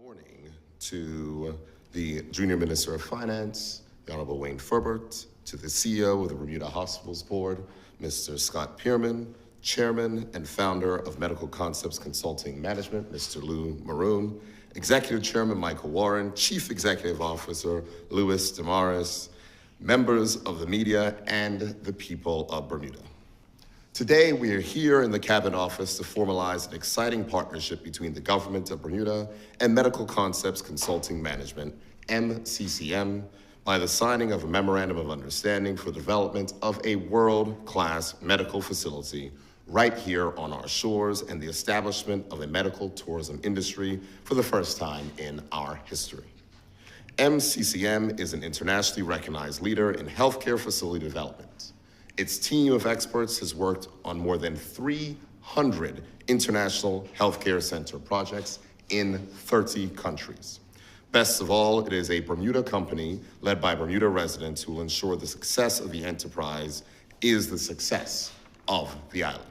morning to the Junior Minister of Finance, the Honorable Wayne Ferbert, to the CEO of the Bermuda Hospitals Board, Mr. Scott Pierman, Chairman and Founder of Medical Concepts Consulting Management, Mr. Lou Maroon, Executive Chairman Michael Warren, Chief Executive Officer Louis Damaris, members of the media, and the people of Bermuda. Today, we are here in the Cabinet Office to formalize an exciting partnership between the Government of Bermuda and Medical Concepts Consulting Management, MCCM, by the signing of a Memorandum of Understanding for the development of a world-class medical facility right here on our shores and the establishment of a medical tourism industry for the first time in our history. MCCM is an internationally recognized leader in healthcare facility development. Its team of experts has worked on more than 300 international healthcare center projects in 30 countries. Best of all, it is a Bermuda company led by Bermuda residents who will ensure the success of the enterprise is the success of the island.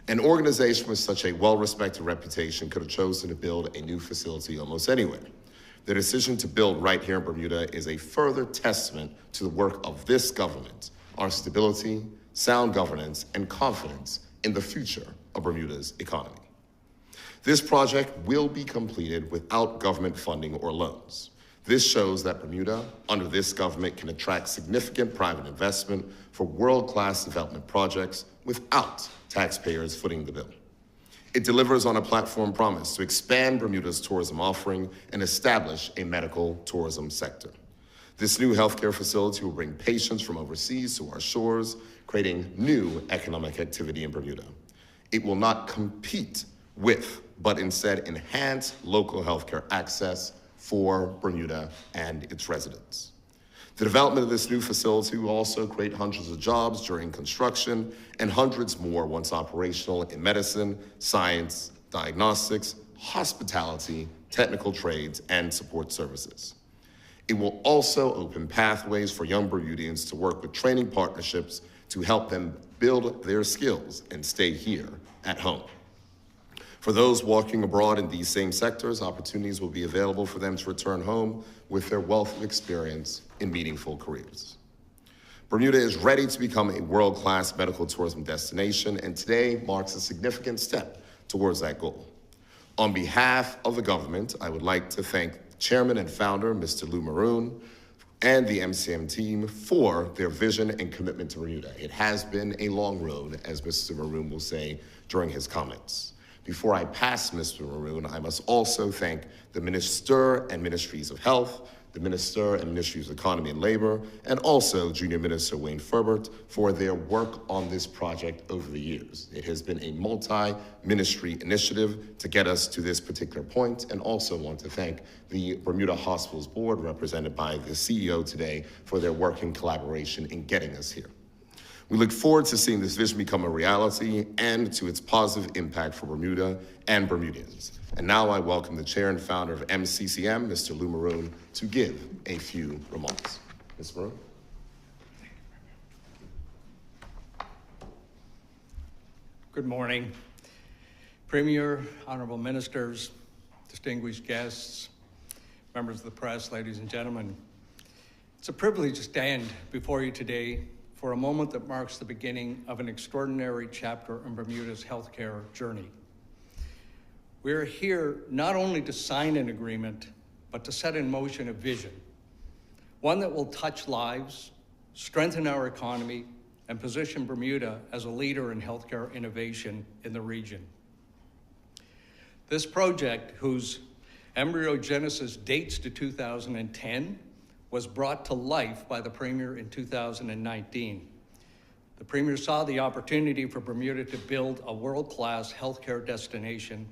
An organization with such a well-respected reputation could have chosen to build a new facility almost anywhere. The decision to build right here in Bermuda is a further testament to the work of this government, our stability, sound governance, and confidence in the future of Bermuda's economy. This project will be completed without government funding or loans. This shows that Bermuda, under this government, can attract significant private investment for world-class development projects without taxpayers footing the bill. It delivers on a platform promise to expand Bermuda's tourism offering and establish a medical tourism sector. This new healthcare facility will bring patients from overseas to our shores, creating new economic activity in Bermuda. It will not compete with, but instead enhance local healthcare access for Bermuda and its residents. The development of this new facility will also create hundreds of jobs during construction and hundreds more once operational in medicine, science, diagnostics, hospitality, technical trades, and support services. It will also open pathways for young Bermudians to work with training partnerships to help them build their skills and stay here at home. For those working abroad in these same sectors, opportunities will be available for them to return home with their wealth of experience in meaningful careers. Bermuda is ready to become a world-class medical tourism destination, and today marks a significant step towards that goal. On behalf of the government, I would like to thank Chairman and Founder, Mr. Lou Maroon, and the MCM team for their vision and commitment to Bermuda. It has been a long road, as Mr. Maroon will say during his comments. Before I pass Mr. Maroon, I must also thank the Minister and Ministries of Health, the Minister and Ministries of Economy and Labor, and also Junior Minister Wayne Ferbert for their work on this project over the years. It has been a multi-ministry initiative to get us to this particular point, and also want to thank the Bermuda Hospitals Board, represented by the CEO today, for their work and collaboration in getting us here. We look forward to seeing this vision become a reality and to its positive impact for Bermuda and Bermudians. And now I welcome the Chair and Founder of MCCM, Mr. Lou Maroon, to give a few remarks. Mr. Maroon. Good morning. Premier, honorable ministers, distinguished guests, members of the press, ladies and gentlemen. It's a privilege to stand before you today for a moment that marks the beginning of an extraordinary chapter in Bermuda's healthcare journey. We're here not only to sign an agreement, but to set in motion a vision, one that will touch lives, strengthen our economy, and position Bermuda as a leader in healthcare innovation in the region. This project, whose embryogenesis dates to 2010, was brought to life by the Premier in 2019. The Premier saw the opportunity for Bermuda to build a world-class healthcare destination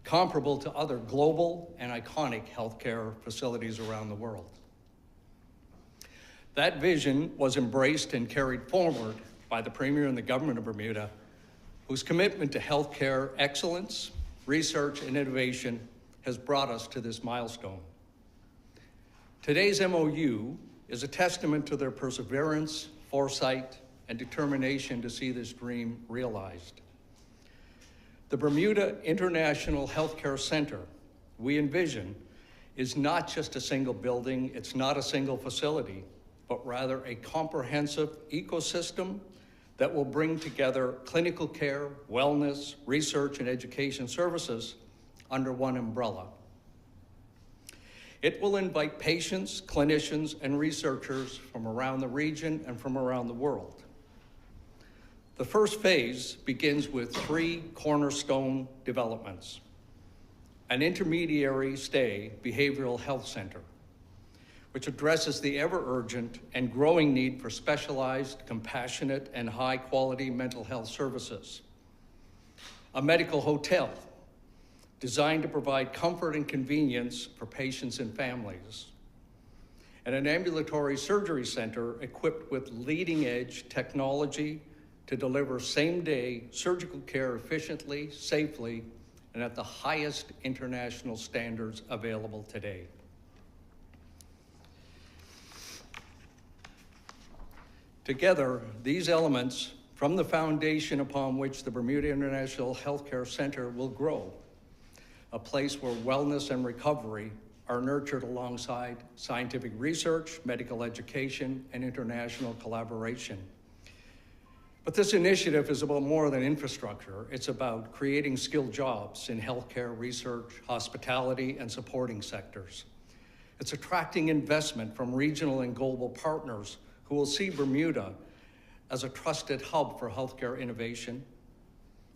comparable to other global and iconic healthcare facilities around the world. That vision was embraced and carried forward by the Premier and the Government of Bermuda, whose commitment to healthcare excellence, research, and innovation has brought us to this milestone. Today's MOU is a testament to their perseverance, foresight, and determination to see this dream realized. The Bermuda International Healthcare Center we envision is not just a single building, it's not a single facility, but rather a comprehensive ecosystem that will bring together clinical care, wellness, research, and education services under one umbrella. It will invite patients, clinicians, and researchers from around the region and from around the world. The first phase begins with 3 cornerstone developments: an intermediary stay behavioral health center, which addresses the ever-urgent and growing need for specialized, compassionate, and high-quality mental health services; a medical hotel designed to provide comfort and convenience for patients and families; and an ambulatory surgery center equipped with leading-edge technology to deliver same-day surgical care efficiently, safely, and at the highest international standards available today. Together, these elements from the foundation upon which the Bermuda International Healthcare Center will grow, a place where wellness and recovery are nurtured alongside scientific research, medical education, and international collaboration. But this initiative is about more than infrastructure. It's about creating skilled jobs in healthcare, research, hospitality, and supporting sectors. It's attracting investment from regional and global partners who will see Bermuda as a trusted hub for healthcare innovation.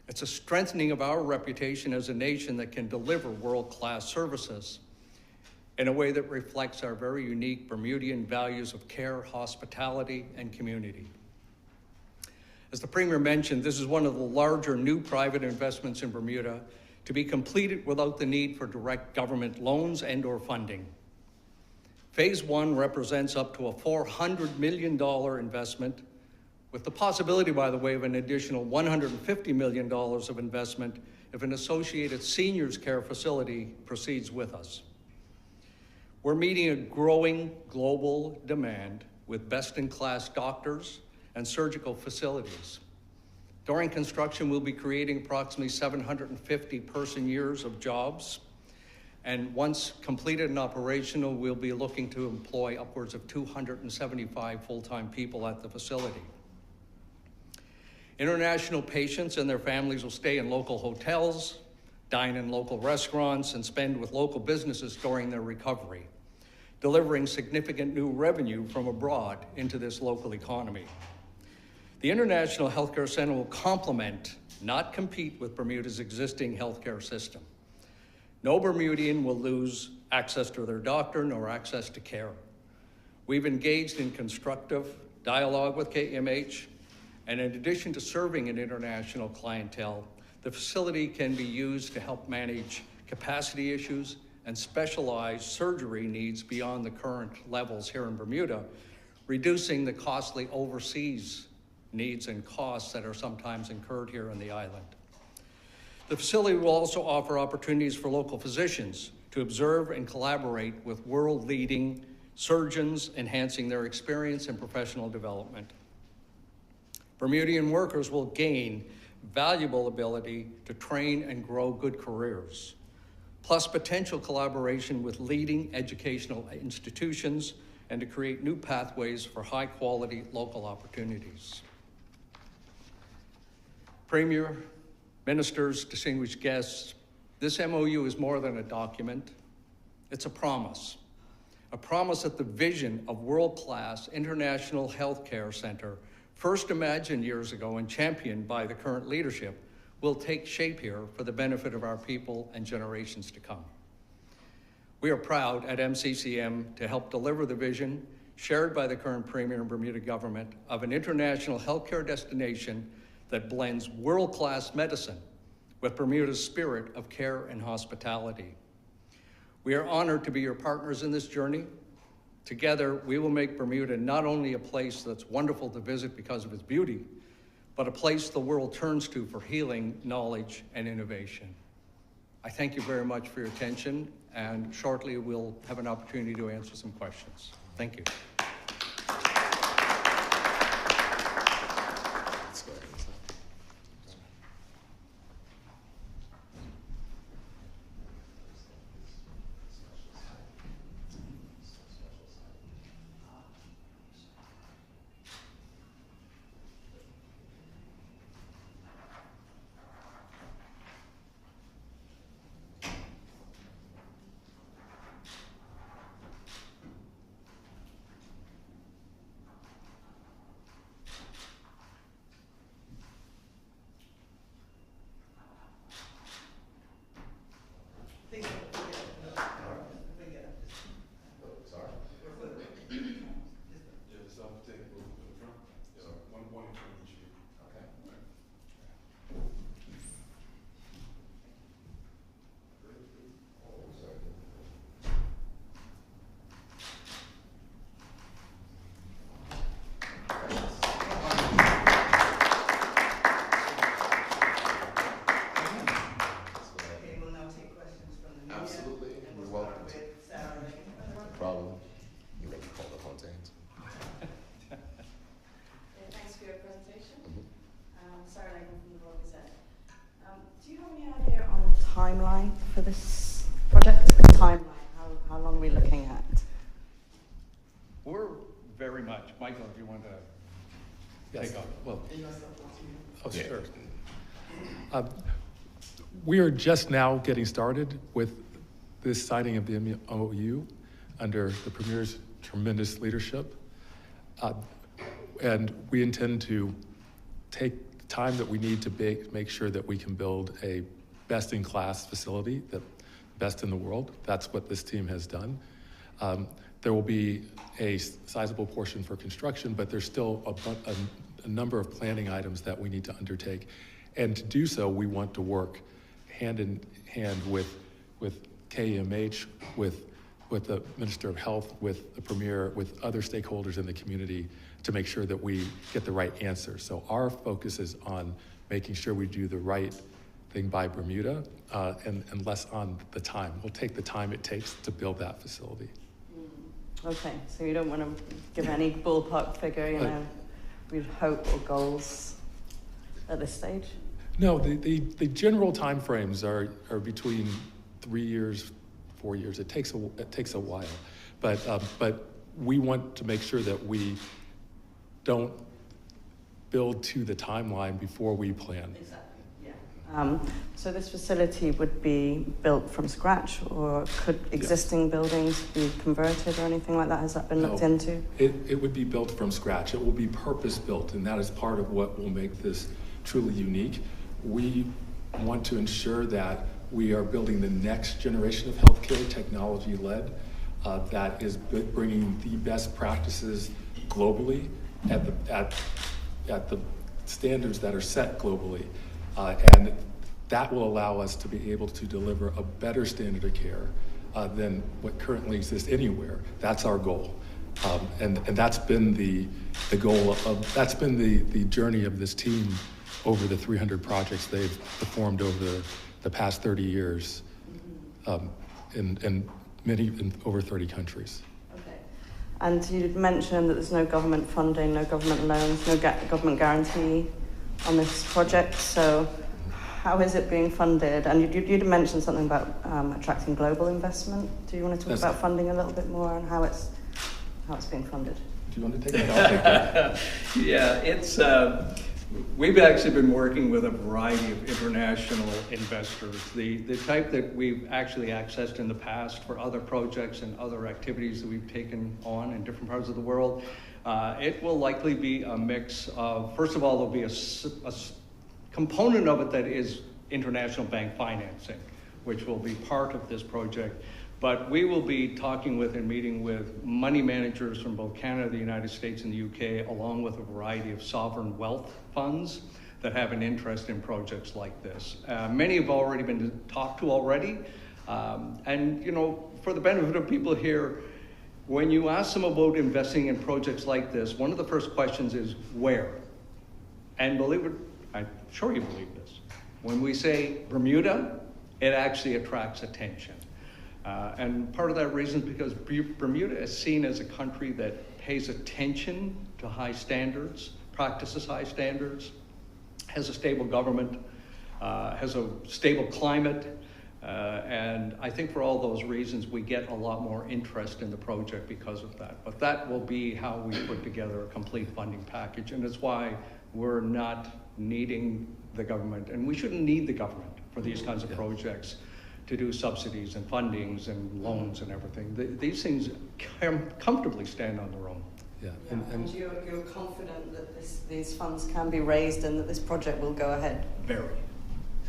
It's a strengthening of our reputation as a nation that can deliver world-class services in a way that reflects our very unique Bermudian values of care, hospitality, and community. As the Premier mentioned, this is one of the larger new private investments in Bermuda to be completed without the need for direct government loans and/or funding. Phase 1 represents up to a $400 million investment, with the possibility, by the way, of an additional $150 million of investment if an associated seniors care facility proceeds with us. We're meeting a growing global demand with best-in-class doctors and surgical facilities. During construction, we'll be creating approximately 750 person-years of jobs. And once completed and operational, we'll be looking to employ upwards of 275 full-time people at the facility. International patients and their families will stay in local hotels, dine in local restaurants, and spend with local businesses during their recovery, delivering significant new revenue from abroad into this local economy. The International Healthcare Center will complement, not compete with, Bermuda's existing healthcare system. No Bermudian will lose access to their doctor nor access to care. We've engaged in constructive dialogue with KMH, and in addition to serving an international clientele, the facility can be used to help manage capacity issues and specialized surgery needs beyond the current levels here in Bermuda, reducing the costly overseas needs and costs that are sometimes incurred here on the island. The facility will also offer opportunities for local physicians to observe and collaborate with world-leading surgeons, enhancing their experience and professional development. Bermudian workers will gain valuable ability to train and grow good careers, plus potential collaboration with leading educational institutions and to create new pathways for high-quality local opportunities. Premier, ministers, distinguished guests, this MOU is more than a document. It's a promise that the vision of world-class international healthcare center, first imagined years ago and championed by the current leadership, will take shape here for the benefit of our people and generations to come. We are proud at MCCM to help deliver the vision shared by the current Premier and Bermuda government of an international healthcare destination that blends world-class medicine with Bermuda's spirit of care and hospitality. We are honored to be your partners in this journey. Together, we will make Bermuda not only a place that's wonderful to visit because of its beauty, but a place the world turns to for healing, knowledge, and innovation. I thank you very much for your attention, and shortly we'll have an opportunity to answer some questions. Thank you. timeline for this project? Timeline, how long are we looking at? We're very much, Michael, if you want to take off. Well, sure. We are just now getting started with this signing of the MOU under the Premier's tremendous leadership. And we intend to take the time that we need to make sure that we can build a best-in-class facility, the best in the world. That's what this team has done. There will be a sizable portion for construction, but there's still a number of planning items that we need to undertake. And to do so, we want to work hand in hand with KEMH, with the Minister of Health, with the Premier, with other stakeholders in the community to make sure that we get the right answer. So our focus is on making sure we do the right thing by Bermuda and less on the time. We'll take the time it takes to build that facility. Okay, so you don't want to give any ballpark figure, you know, we'd hope or goals at this stage? No, the general timeframes are between 3 years, 4 years. It takes a while, but we want to make sure that we don't build to the timeline before we plan. Exactly. Yeah. So this facility would be built from scratch, or could existing buildings be converted or anything like that? Has that been looked into? It would be built from scratch. It will be purpose-built, and that is part of what will make this truly unique. We want to ensure that we are building the next generation of healthcare, technology-led, that is bringing the best practices globally at the standards that are set globally. And that will allow us to be able to deliver a better standard of care than what currently exists anywhere. That's our goal. And that's been the goal of, that's been the journey of this team over the 300 projects they've performed over the past 30 years in over 30 countries. Okay. And you mentioned that there's no government funding, no government loans, no government guarantee on this project. So how is it being funded? And you'd mentioned something about attracting global investment. Do you want to talk about funding a little bit more and how it's being funded? Do you want to take that? I'll take that. Yeah, it's we've actually been working with a variety of international investors, the type that we've actually accessed in the past for other projects and other activities that we've taken on in different parts of the world. It will likely be a mix of, first of all, there'll be a component of it that is international bank financing, which will be part of this project. But we will be talking with and meeting with money managers from both Canada, the United States, and the UK, along with a variety of sovereign wealth funds that have an interest in projects like this. Many have already been talked to already. And, you know, for the benefit of people here, when you ask them about investing in projects like this, one of the first questions is where? And believe it, I'm sure you believe this. When we say Bermuda, it actually attracts attention. And part of that reason is because Bermuda is seen as a country that pays attention to high standards, practices high standards, has a stable government, has a stable climate, and I think for all those reasons we get a lot more interest in the project because of that. But that will be how we put together a complete funding package, and it's why we're not needing the government, and we shouldn't need the government for these kinds of projects to do subsidies and fundings and loans and everything. These things comfortably stand on their own. Yeah. And you're confident that these funds can be raised and that this project will go ahead? Very.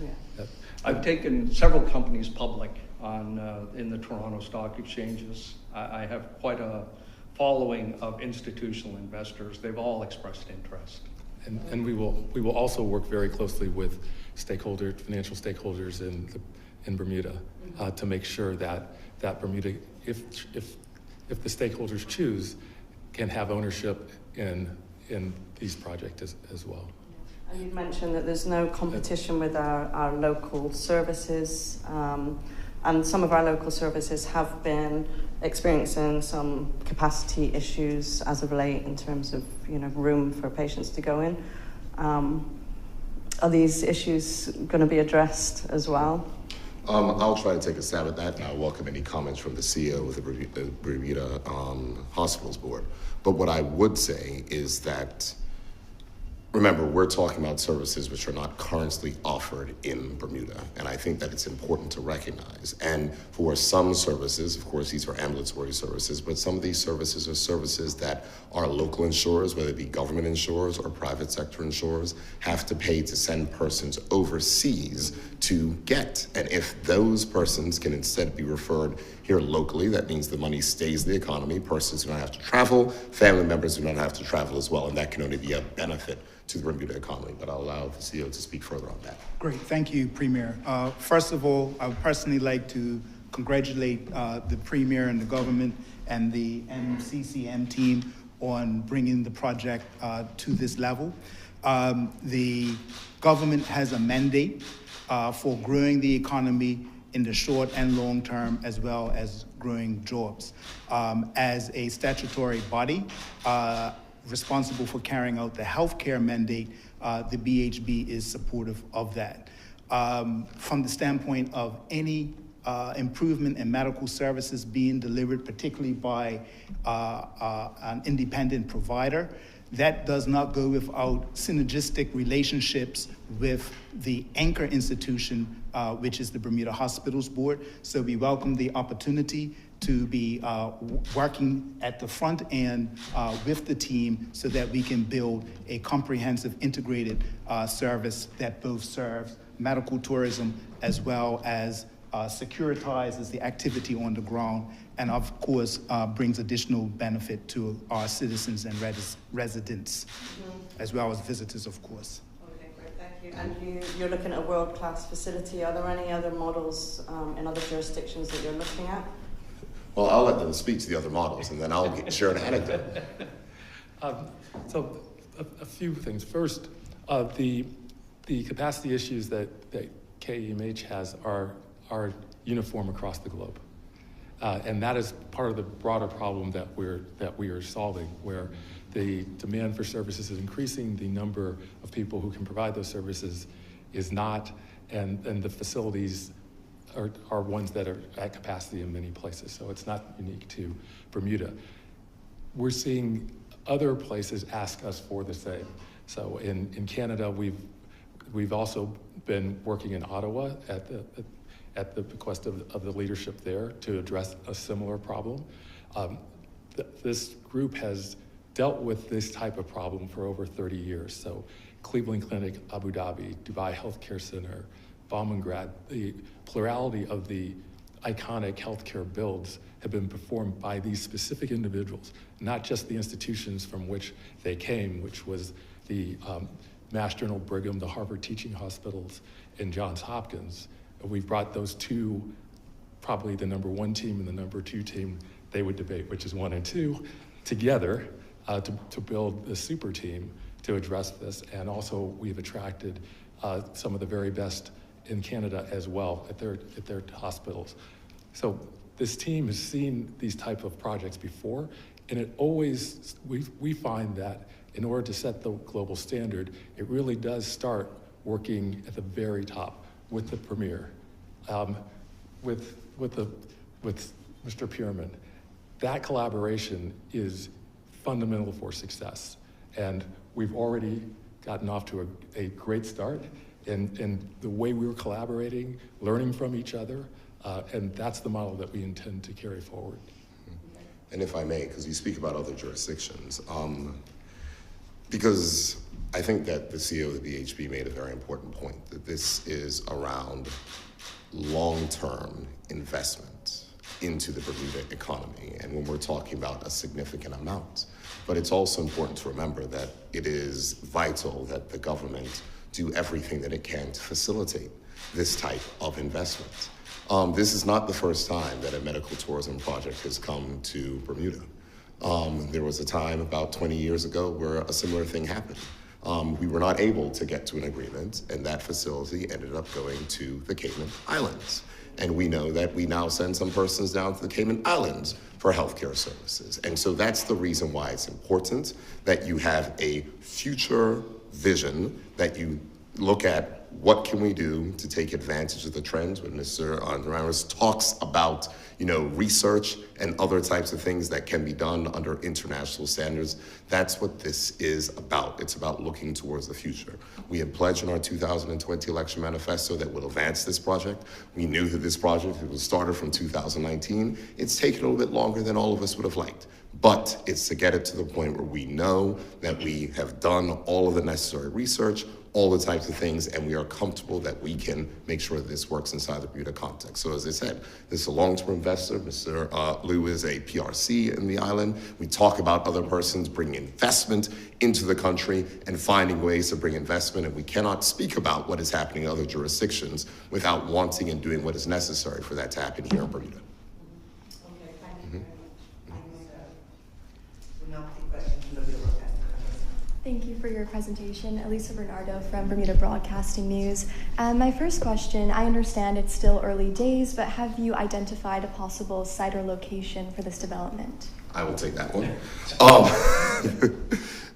Yeah. Yep. I've taken several companies public on in the Toronto Stock Exchanges. I have quite a following of institutional investors. They've all expressed interest. And we will also work very closely with financial stakeholders in Bermuda to make sure that Bermuda, if the stakeholders choose, can have ownership in these projects as well. And you mentioned that there's no competition with our local services, and some of our local services have been experiencing some capacity issues as of late in terms of room for patients to go in. Are these issues going to be addressed as well? I'll try to take a stab at that, and I'll welcome any comments from the CEO of the Bermuda Hospitals Board. But what I would say is that, remember, we're talking about services which are not currently offered in Bermuda, and I think that it's important to recognize. And for some services, of course, these are ambulatory services, but some of these services are services that our local insurers, whether it be government insurers or private sector insurers, have to pay to send persons overseas to get. And if those persons can instead be referred here locally, that means the money stays in the economy, persons do not have to travel, family members do not have to travel as well, and that can only be a benefit to the Bermuda economy. But I'll allow the CEO to speak further on that. Great, thank you, Premier. First of all, I would personally like to congratulate the Premier and the government and the NCCM team on bringing the project to this level. The government has a mandate for growing the economy in the short and long term, as well as growing jobs. As a statutory body responsible for carrying out the healthcare mandate, the BHB is supportive of that. From the standpoint of any improvement in medical services being delivered, particularly by an independent provider, that does not go without synergistic relationships with the anchor institution, which is the Bermuda Hospitals Board. So we welcome the opportunity to be working at the front end with the team so that we can build a comprehensive integrated service that both serves medical tourism as well as securitizes the activity on the ground, and of course brings additional benefit to our citizens and residents, as well as visitors, of course. Okay, great, thank you. And you're looking at a world-class facility. Are there any other models in other jurisdictions that you're looking at? Well, I'll let them speak to the other models, and then I'll share an anecdote. So a few things. First, the capacity issues that KEMH has are uniform across the globe. And that is part of the broader problem that we are solving, where the demand for services is increasing, the number of people who can provide those services is not, and the facilities are ones that are at capacity in many places. So it's not unique to Bermuda. We're seeing other places ask us for the same. So in Canada, we've also been working in Ottawa at the bequest of the leadership there to address a similar problem. This group has dealt with this type of problem for over 30 years. So Cleveland Clinic, Abu Dhabi, Dubai Healthcare Center, Baumangrad, the plurality of the iconic healthcare builds have been performed by these specific individuals, not just the institutions from which they came, which was the Mass General Brigham, the Harvard Teaching Hospitals, and Johns Hopkins. We've brought those two, probably the number one team and the number two team, they would debate which is one and two, together to build the super team to address this. And also we've attracted some of the very best in Canada as well at their hospitals. So this team has seen these type of projects before, and it always, we find that in order to set the global standard, it really does start working at the very top with the Premier, with Mr. Pierman. That collaboration is fundamental for success, and we've already gotten off to a great start in the way we were collaborating, learning from each other, and that's the model that we intend to carry forward. And if I may, because you speak about other jurisdictions, because I think that the CEO of the BHB made a very important point, that this is around long-term investment into the Bermuda economy, and when we're talking about a significant amount. But it's also important to remember that it is vital that the government do everything that it can to facilitate this type of investment. This is not the first time that a medical tourism project has come to Bermuda. There was a time about 20 years ago where a similar thing happened. We were not able to get to an agreement, and that facility ended up going to the Cayman Islands. And we know that we now send some persons down to the Cayman Islands for healthcare services. And so that's the reason why it's important that you have a future vision, that you look at what can we do to take advantage of the trends. When Mr. Ramos talks about, research and other types of things that can be done under international standards, that's what this is about. It's about looking towards the future. We had pledged in our 2020 election manifesto that we'll advance this project. We knew that this project, it was started from 2019. It's taken a little bit longer than all of us would have liked. But it's to get it to the point where we know that we have done all of the necessary research, all the types of things, and we are comfortable that we can make sure that this works inside the Bermuda context. So as I said, this is a long-term investor. Mr. Liu is a PRC in the island. We talk about other persons bringing investment into the country and finding ways to bring investment, and we cannot speak about what is happening in other jurisdictions without wanting and doing what is necessary for that to happen here in Bermuda. Okay, thank you very much. Thank you, sir. We'll now take questions from the broadcast. Thank you for your presentation. Elisa Bernardo from Bermuda Broadcasting News. My first question, I understand it's still early days, but have you identified a possible site or location for this development? I will take that one.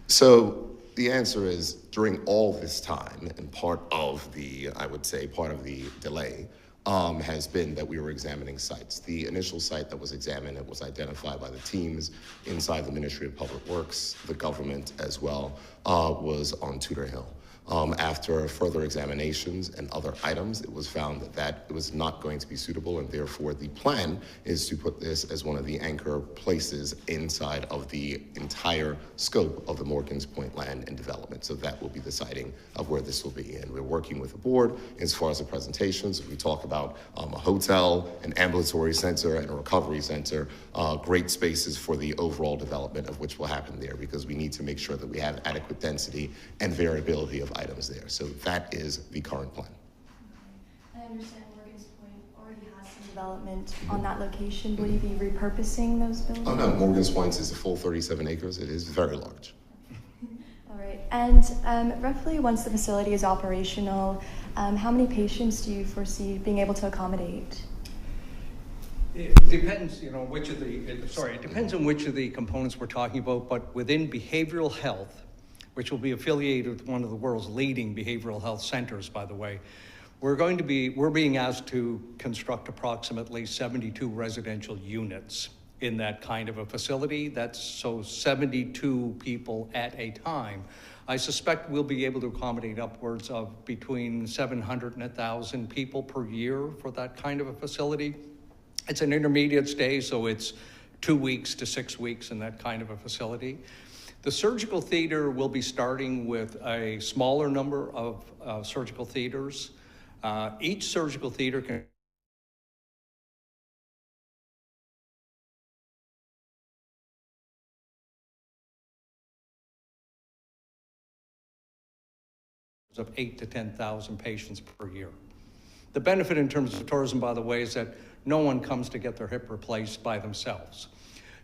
So the answer is, during all this time, and part of the delay, has been that we were examining sites. The initial site that was examined, it was identified by the teams inside the Ministry of Public Works, the government as well, was on Tudor Hill. After further examinations and other items, it was found that it was not going to be suitable, and therefore the plan is to put this as one of the anchor places inside of the entire scope of the Morgan's Point land and development. So that will be the siting of where this will be. And we're working with the board as far as the presentations. We talk about a hotel, an ambulatory center, and a recovery center, great spaces for the overall development of which will happen there, because we need to make sure that we have adequate density and variability of items there. So that is the current plan. I understand Morgan's Point already has some development on that location. Will you be repurposing those buildings? Oh no, Morgan's Point is a full 37 acres. It is very large. All right. And roughly once the facility is operational, how many patients do you foresee being able to accommodate? It depends, it depends on which of the components we're talking about, but within behavioral health, which will be affiliated with one of the world's leading behavioral health centers, by the way, we're being asked to construct approximately 72 residential units in that kind of a facility. That's so 72 people at a time. I suspect we'll be able to accommodate upwards of between 700 and 1,000 people per year for that kind of a facility. It's an intermediate stay, so it's 2 weeks to 6 weeks in that kind of a facility. The surgical theater will be starting with a smaller number of surgical theaters. Each surgical theater can of 8,000 to 10,000 patients per year. The benefit in terms of tourism, by the way, is that no one comes to get their hip replaced by themselves.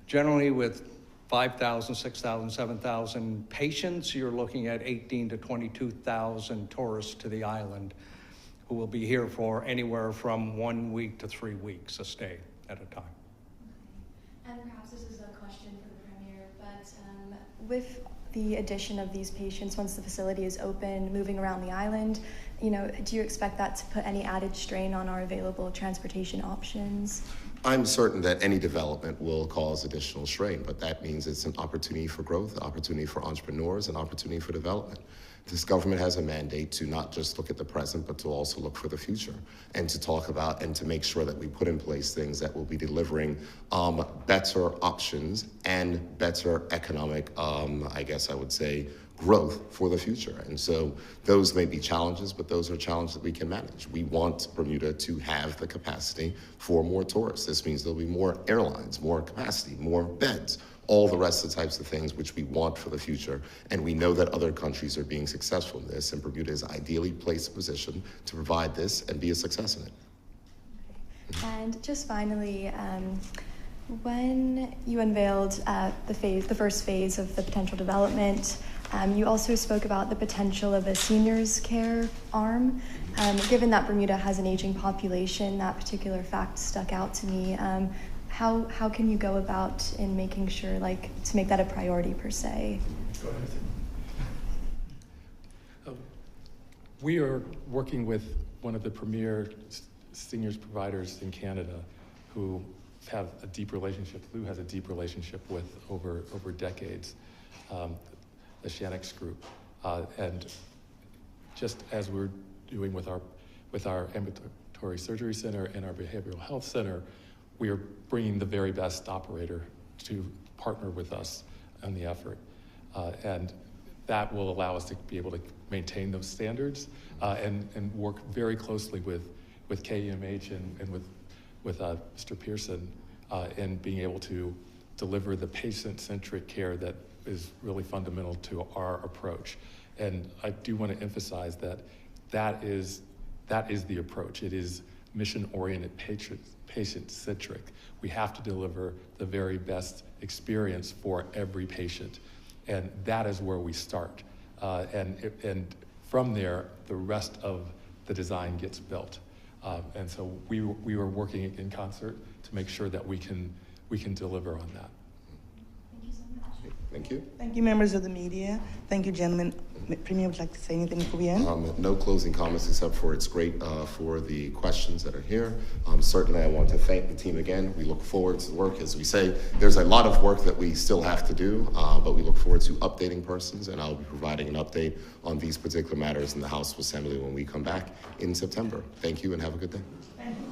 Generally, with 5,000, 6,000, 7,000 patients, you're looking at 18,000 to 22,000 tourists to the island who will be here for anywhere from 1 week to 3 weeks a stay at a time. And perhaps this is a question for the Premier, but with the addition of these patients, once the facility is open, moving around the island, do you expect that to put any added strain on our available transportation options? I'm certain that any development will cause additional strain, but that means it's an opportunity for growth, an opportunity for entrepreneurs, an opportunity for development. This government has a mandate to not just look at the present, but to also look for the future and to talk about and to make sure that we put in place things that will be delivering better options and better economic, growth for the future. And so those may be challenges, but those are challenges that we can manage. We want Bermuda to have the capacity for more tourists. This means there'll be more airlines, more capacity, more beds, all the rest of the types of things which we want for the future. And we know that other countries are being successful in this, and Bermuda is ideally placed in position to provide this and be a success in it. Okay. And just finally, when you unveiled the first phase of the potential development, you also spoke about the potential of a seniors care arm. Given that Bermuda has an aging population, that particular fact stuck out to me. How can you go about in making sure, to make that a priority per se? Go ahead. We are working with one of the premier seniors providers in Canada who have a deep relationship, Lou has a deep relationship with over decades, the Shanix Group. And just as we're doing with our ambulatory surgery center and our behavioral health center, we are bringing the very best operator to partner with us on the effort. And that will allow us to be able to maintain those standards and work very closely with KEMH and with Mr. Pearson in being able to deliver the patient-centric care that is really fundamental to our approach. And I do want to emphasize that is the approach. It is mission-oriented, patient-centric. We have to deliver the very best experience for every patient. And that is where we start. And from there, the rest of the design gets built. And so we were working in concert to make sure that we can deliver on that. Thank you so much. Thank you. Thank you, members of the media. Thank you, gentlemen. Premier, would you like to say anything before we end? No closing comments except for it's great for the questions that are here. Certainly I want to thank the team again. We look forward to the work. As we say, there's a lot of work that we still have to do, but we look forward to updating persons, and I'll be providing an update on these particular matters in the House Assembly when we come back in September. Thank you and have a good day. Thank you.